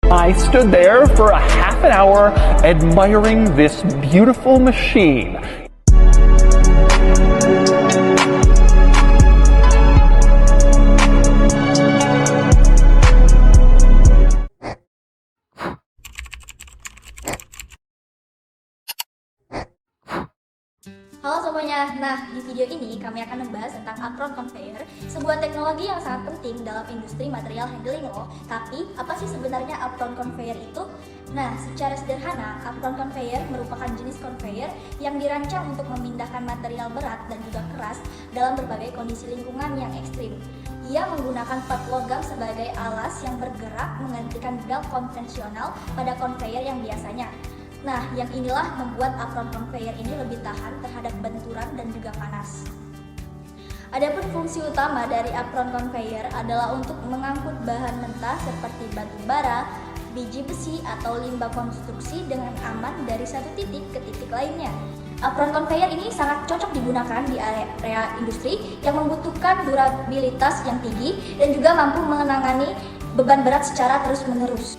I stood there for a half an hour admiring this beautiful machine. Halo semuanya, nah di video ini kami akan membahas tentang apron conveyor, sebuah teknologi yang sangat penting dalam industri material handling loh. Tapi apa sih sebenarnya apron conveyor itu? Nah, secara sederhana, apron conveyor merupakan jenis conveyor yang dirancang untuk memindahkan material berat dan juga keras dalam berbagai kondisi lingkungan yang ekstrim. Ia menggunakan plat logam sebagai alas yang bergerak menggantikan belt konvensional pada conveyor yang biasanya. Nah, yang inilah membuat apron conveyor ini lebih tahan terhadap benturan dan juga panas. Adapun fungsi utama dari apron conveyor adalah untuk mengangkut bahan mentah seperti batu bara, biji besi, atau limbah konstruksi dengan aman dari satu titik ke titik lainnya. Apron conveyor ini sangat cocok digunakan di area industri yang membutuhkan durabilitas yang tinggi dan juga mampu menangani beban berat secara terus-menerus.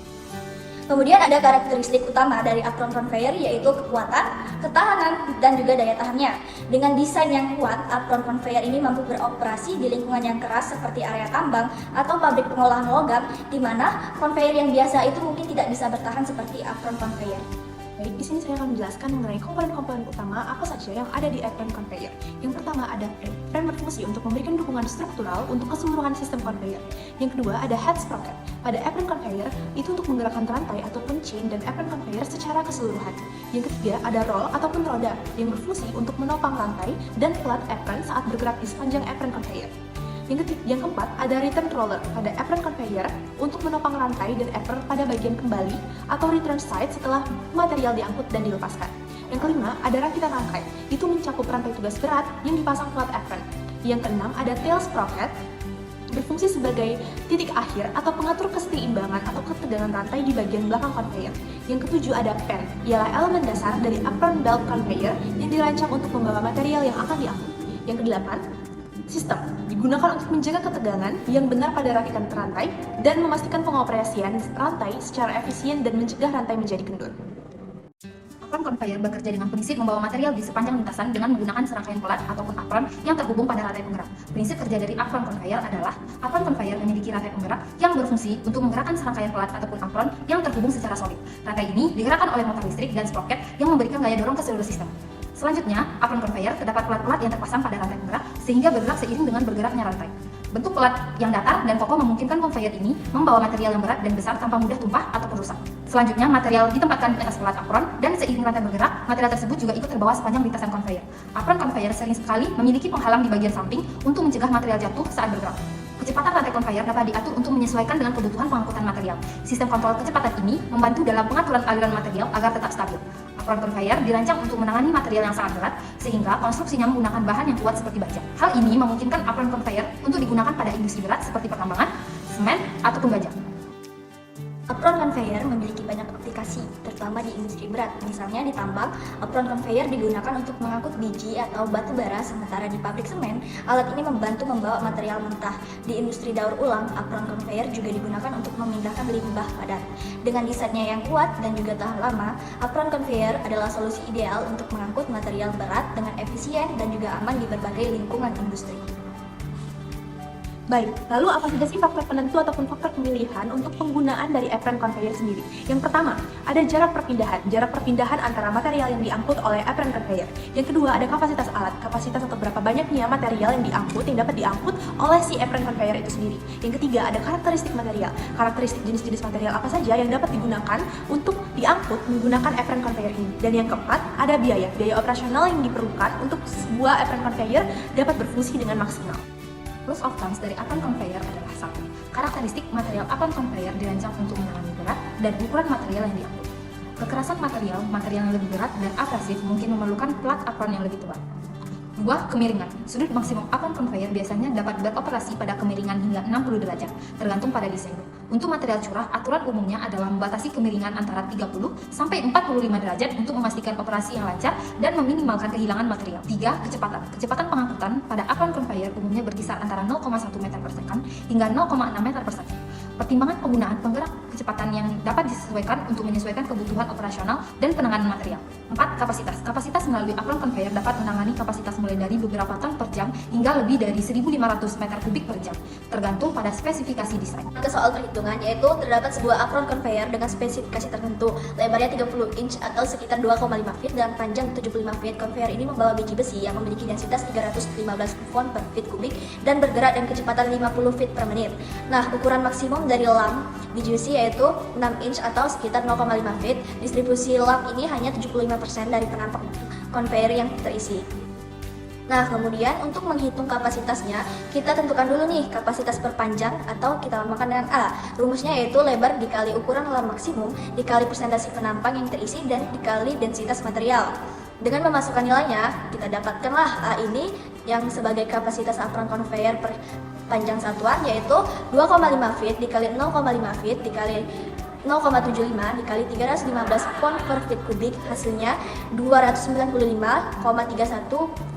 Kemudian ada karakteristik utama dari apron conveyor yaitu kekuatan, ketahanan, dan juga daya tahannya. Dengan desain yang kuat, apron conveyor ini mampu beroperasi di lingkungan yang keras seperti area tambang atau pabrik pengolahan logam, di mana conveyor yang biasa itu mungkin tidak bisa bertahan seperti apron conveyor. Baik, di sini saya akan menjelaskan mengenai komponen-komponen utama apa saja yang ada di apron conveyor. Yang pertama ada frame. Frame berfungsi untuk memberikan dukungan struktural untuk keseluruhan sistem conveyor. Yang kedua ada head sprocket. Pada apron conveyor itu untuk menggerakkan rantai ataupun chain dan apron conveyor secara keseluruhan. Yang ketiga ada roll ataupun roda yang berfungsi untuk menopang rantai dan plat apron saat bergerak di sepanjang apron conveyor. Yang keempat, ada return roller pada apron conveyor untuk menopang rantai dan apron pada bagian kembali atau return side setelah material diangkut dan dilepaskan. Yang kelima, ada rakitan rangkai. Itu mencakup rantai tugas berat yang dipasang plat apron. Yang keenam, ada tail sprocket berfungsi sebagai titik akhir atau pengatur keseimbangan atau ketegangan rantai di bagian belakang conveyor. Yang ketujuh ada pen, ialah elemen dasar dari apron belt conveyor yang dirancang untuk membawa material yang akan diangkut. Yang kedelapan, sistem digunakan untuk menjaga ketegangan yang benar pada rakitan rantai dan memastikan pengoperasian rantai secara efisien dan mencegah rantai menjadi kendur. Apron conveyor bekerja dengan prinsip membawa material di sepanjang lintasan dengan menggunakan serangkaian pelat ataupun apron yang terhubung pada rantai penggerak. Prinsip kerja dari apron conveyor adalah apron conveyor memiliki rantai penggerak yang berfungsi untuk menggerakkan serangkaian pelat ataupun apron yang terhubung secara solid. Rantai ini digerakkan oleh motor listrik dan sprocket yang memberikan gaya dorong ke seluruh sistem. Selanjutnya, apron conveyor terdapat pelat-pelat yang terpasang pada rantai penggerak sehingga bergerak seiring dengan bergeraknya rantai. Bentuk pelat yang datar dan kokoh memungkinkan conveyor ini membawa material yang berat dan besar tanpa mudah tumpah ataupun rusak. Selanjutnya, material ditempatkan di atas pelat apron dan seiring rantai bergerak, material tersebut juga ikut terbawa sepanjang lintasan conveyor. Apron conveyor sering sekali memiliki penghalang di bagian samping untuk mencegah material jatuh saat bergerak. Kecepatan rantai conveyor dapat diatur untuk menyesuaikan dengan kebutuhan pengangkutan material. Sistem kontrol kecepatan ini membantu dalam pengaturan aliran material agar tetap stabil. Apron conveyor dirancang untuk menangani material yang sangat berat, sehingga konstruksinya menggunakan bahan yang kuat seperti baja. Hal ini memungkinkan apron conveyor untuk digunakan pada industri berat seperti pertambangan, semen, ataupun baja. Apron conveyor memiliki banyak aplikasi, terutama di industri berat. Misalnya di tambang, apron conveyor digunakan untuk mengangkut biji atau batu bara, sementara di pabrik semen, alat ini membantu membawa material mentah. Di industri daur ulang, apron conveyor juga digunakan untuk memindahkan limbah padat. Dengan desainnya yang kuat dan juga tahan lama, apron conveyor adalah solusi ideal untuk mengangkut material berat dengan efisien dan juga aman di berbagai lingkungan industri. Baik, lalu apa saja sih faktor penentu ataupun faktor pemilihan untuk penggunaan dari apron conveyor sendiri? Yang pertama, ada jarak perpindahan antara material yang diangkut oleh apron conveyor. Yang kedua, ada kapasitas alat, kapasitas atau berapa banyaknya material yang dapat diangkut oleh si apron conveyor itu sendiri. Yang ketiga, ada karakteristik material, karakteristik jenis-jenis material apa saja yang dapat digunakan untuk diangkut menggunakan apron conveyor ini. Dan yang keempat, ada biaya operasional yang diperlukan untuk sebuah apron conveyor dapat berfungsi dengan maksimal. Rules of thumbs dari apron conveyor adalah 1. Karakteristik material apron conveyor dirancang untuk menangani berat dan ukuran material yang diangkut. Kekerasan material yang lebih berat dan abrasif mungkin memerlukan plat apron yang lebih tebal. 2. Kemiringan. Sudut maksimum apron conveyor biasanya dapat beroperasi pada kemiringan hingga 60 derajat, tergantung pada desain. Untuk material curah, aturan umumnya adalah membatasi kemiringan antara 30 sampai 45 derajat untuk memastikan operasi yang lancar dan meminimalkan kehilangan material. 3. Kecepatan. Kecepatan pengangkutan pada apron conveyor umumnya berkisar antara 0,1 meter per second hingga 0,6 meter per second. Pertimbangan penggunaan penggerak kecepatan yang dapat disesuaikan untuk menyesuaikan kebutuhan operasional dan penanganan material. 4. Kapasitas. Kapasitas melalui apron conveyor dapat menangani kapasitas mulai dari beberapa ton per jam hingga lebih dari 1.500 meter kubik per jam, tergantung pada spesifikasi desain. Ke soal perhitungan, yaitu terdapat sebuah apron conveyor dengan spesifikasi tertentu, lebarnya 30 inch atau sekitar 2,5 feet dan panjang 75 feet. Conveyor ini membawa biji besi yang memiliki densitas 315 pound per feet kubik dan bergerak dengan kecepatan 50 feet per menit. Nah, ukuran maksimum dari lam biji besi yaitu 6 inch atau sekitar 0,5 feet. Distribusi lam ini hanya 75% dari penampang conveyor yang terisi. Nah, kemudian untuk menghitung kapasitasnya, kita tentukan dulu nih kapasitas per panjang atau kita namakan dengan A. Rumusnya yaitu lebar dikali ukuran lam maksimum, dikali persentase penampang yang terisi, dan dikali densitas material. Dengan memasukkan nilainya, kita dapatkanlah A ini yang sebagai kapasitas apron conveyor per panjang satuan, yaitu 2,5 feet dikali 0,5 feet dikali 0,75 dikali 315 pound per feet kubik, hasilnya 295,31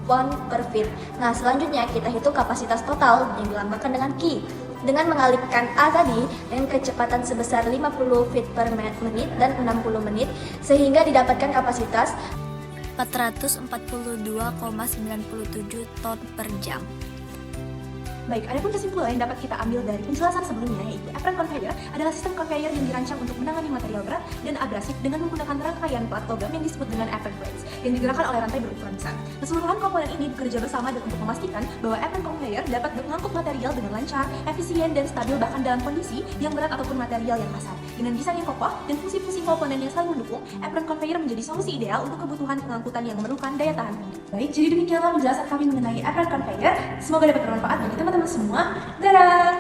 pound per feet. Nah, selanjutnya kita hitung kapasitas total yang dilambangkan dengan Q. Dengan mengalihkan A tadi dengan kecepatan sebesar 50 feet per menit dan 60 menit, sehingga didapatkan kapasitas 442,97 ton per jam. Baik, adapun kesimpulan yang dapat kita ambil dari penjelasan sebelumnya, yaitu apron conveyor adalah sistem conveyor yang dirancang untuk menangani material berat dan abrasif dengan menggunakan rangkaian plat logam yang disebut dengan apron plates yang digerakkan oleh rantai berukuran besar. Keseluruhan komponen ini bekerja bersama dan untuk memastikan bahwa apron conveyor dapat mengangkut material dengan lancar, efisien, dan stabil bahkan dalam kondisi yang berat ataupun material yang kasar. Dengan desain yang kokoh dan fungsi-fungsi komponen yang saling mendukung, apron conveyor menjadi solusi ideal untuk kebutuhan pengangkutan yang memerlukan daya tahan tinggi. Baik, jadi demikianlah penjelasan kami mengenai apron conveyor. Semoga dapat bermanfaat bagi teman-teman semua. Dadah!